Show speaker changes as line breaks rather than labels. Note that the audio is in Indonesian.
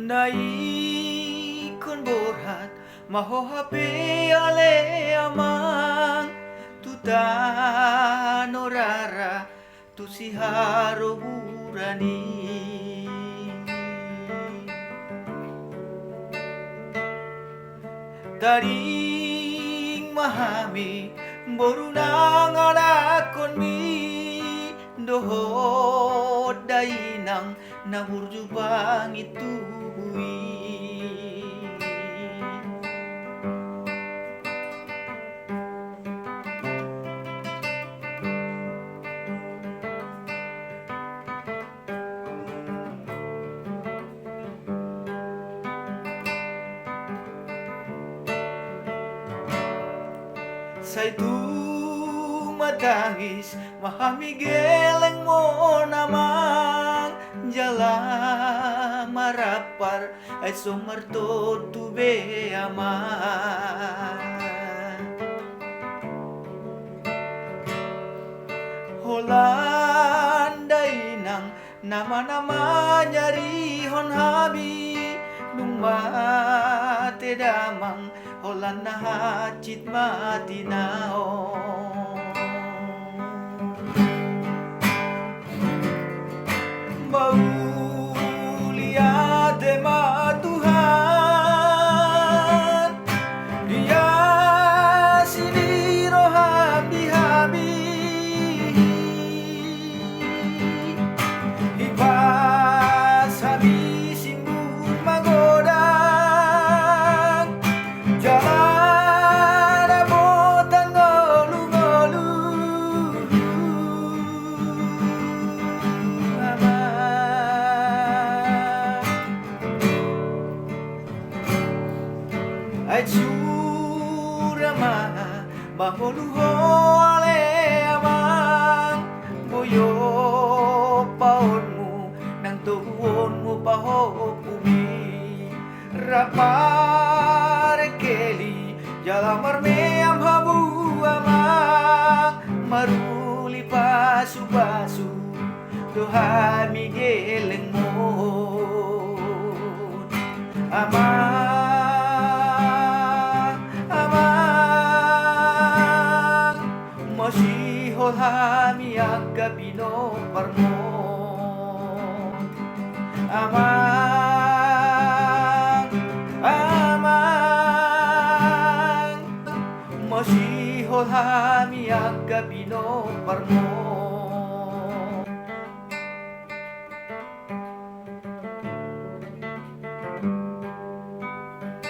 Nai kon borhat mahohape ale amang tuta norara tu siharo burani taring mahami borunang anak mi dohot dainang naburjubang itu sa itu matangis mahamigeleng mo namang jala marapar ay sumarto tube aman Holanday nang nama-nama nyari hon habi lumate damang holan na hacit matinao Baulia de matuhan dia siniro habi-habi ibas habi simbun magodang jalan abotan ngolu-ngolu ay surama mahuluho ale amang buyo paonmu nang tuwonmu paho bumi rapare keli jalamar me amhabu amang maruli pasu-pasu doha migeleng mo amang Masihol hami agabino parmo amang Masihol hami agabino parmo